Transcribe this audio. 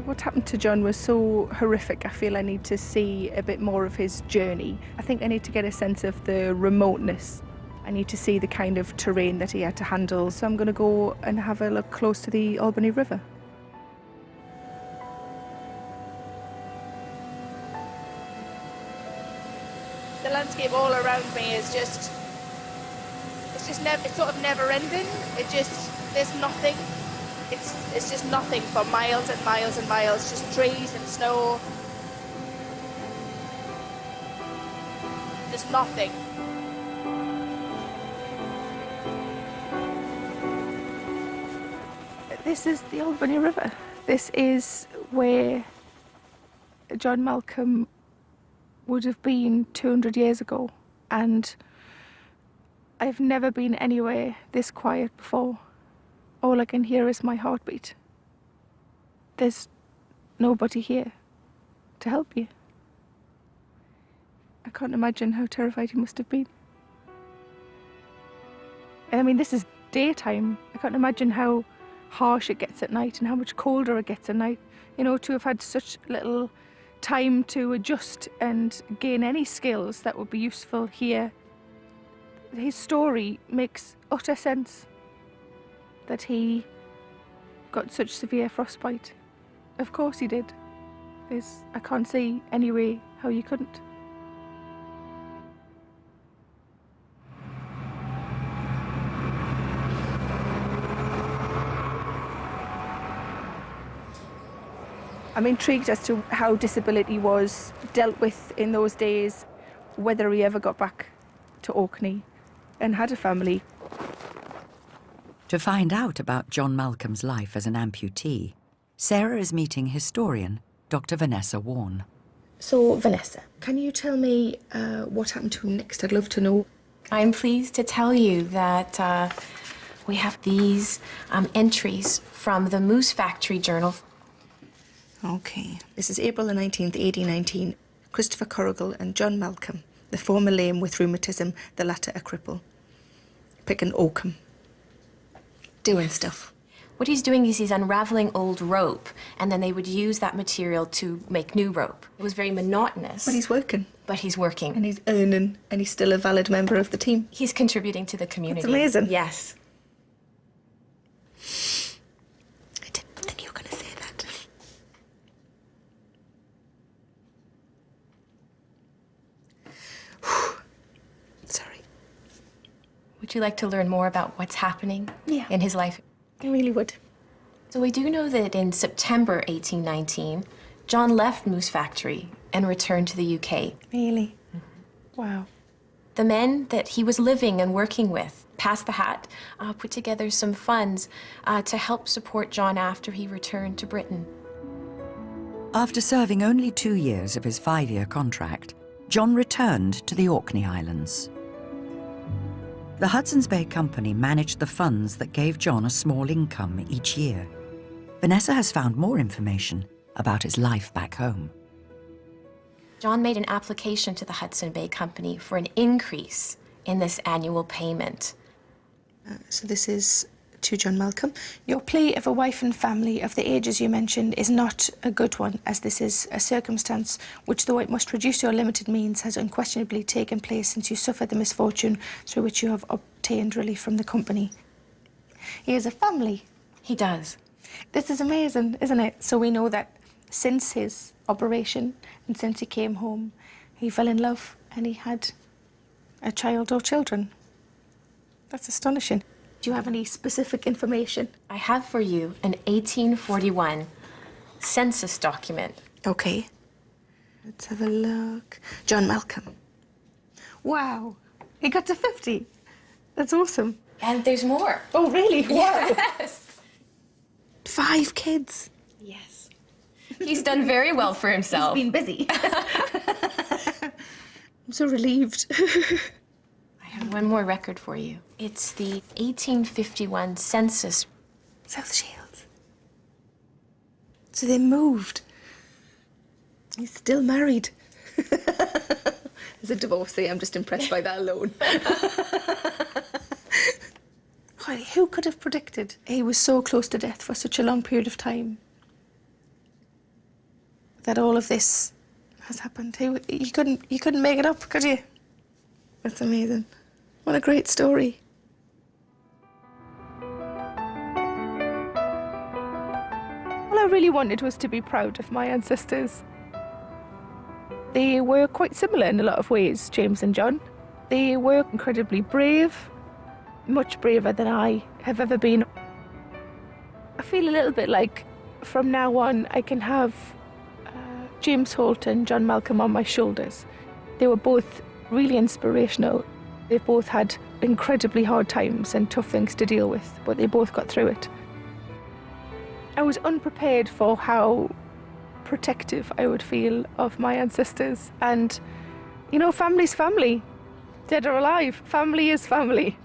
What happened to John was so horrific, I feel I need to see a bit more of his journey. I think I need to get a sense of the remoteness. I need to see the kind of terrain that he had to handle, so I'm going to go and have a look close to the Albany River. The landscape all around me is just, it's sort of never ending. There's nothing. It's just nothing for miles and miles and miles, just trees and snow. Just nothing. This is the Albany River. This is where John Malcolm would have been 200 years ago, and I've never been anywhere this quiet before. All I can hear is my heartbeat. There's nobody here to help you. I can't imagine how terrified he must have been. And I mean, this is daytime. I can't imagine how harsh it gets at night and how much colder it gets at night. You know, to have had such little time to adjust and gain any skills that would be useful here. His story makes utter sense, that he got such severe frostbite. Of course he did. I can't see any way how you couldn't. I'm intrigued as to how disability was dealt with in those days, whether he ever got back to Orkney and had a family. To find out about John Malcolm's life as an amputee, Sarah is meeting historian Dr. Vanessa Warne. So, Vanessa, can you tell me what happened to him next? I'd love to know. I'm pleased to tell you that we have these entries from the Moose Factory Journal. Okay. This is April the 19th, 1819. Christopher Corrigal and John Malcolm, the former lame with rheumatism, the latter a cripple. Picking oakum. Doing stuff. What he's doing is he's unraveling old rope, and then they would use that material to make new rope. It was very monotonous. But he's working. But he's working. And he's earning, and he's still a valid member of the team. He's contributing to the community. That's amazing. Yes. I didn't think you were going to say that. Sorry. Would you like to learn more about what's happening in his life? I really would. So we do know that in September 1819, John left Moose Factory and returned to the UK. Really? Mm-hmm. Wow. The men that he was living and working with, Pass the Hat, put together some funds to help support John after he returned to Britain. After serving only 2 years of his 5-year contract, John returned to the Orkney Islands. The Hudson's Bay Company managed the funds that gave John a small income each year. Vanessa has found more information about his life back home. John made an application to the Hudson Bay Company for an increase in this annual payment. So this is to John Malcolm. Your plea of a wife and family of the ages you mentioned is not a good one, as this is a circumstance which, though it must reduce your limited means, has unquestionably taken place since you suffered the misfortune through which you have obtained relief from the company. He has a family. He does. This is amazing, isn't it? So we know that since his operation and since he came home, he fell in love and he had a child or children. That's astonishing. Do you have any specific information? I have for you an 1841 census document. Okay. Let's have a look. John Malcolm. Wow. He got to 50. That's awesome. And there's more. Oh, really? Wow. Yes. 5 kids. Yes. He's done very well for himself. He's been busy. I'm so relieved. I have one more record for you. It's the 1851 census. South Shields. So they moved. He's still married. As a divorcee, I'm just impressed by that alone. Who could have predicted he was so close to death for such a long period of time? that all of this has happened. You couldn't make it up, could you? That's amazing. What a great story. All I really wanted was to be proud of my ancestors. They were quite similar in a lot of ways, James and John. They were incredibly brave, much braver than I have ever been. I feel a little bit like from now on I can have James Holt and John Malcolm on my shoulders. They were both really inspirational. They both had incredibly hard times and tough things to deal with, but they both got through it. I was unprepared for how protective I would feel of my ancestors. And, you know, family's family. Dead or alive, family is family.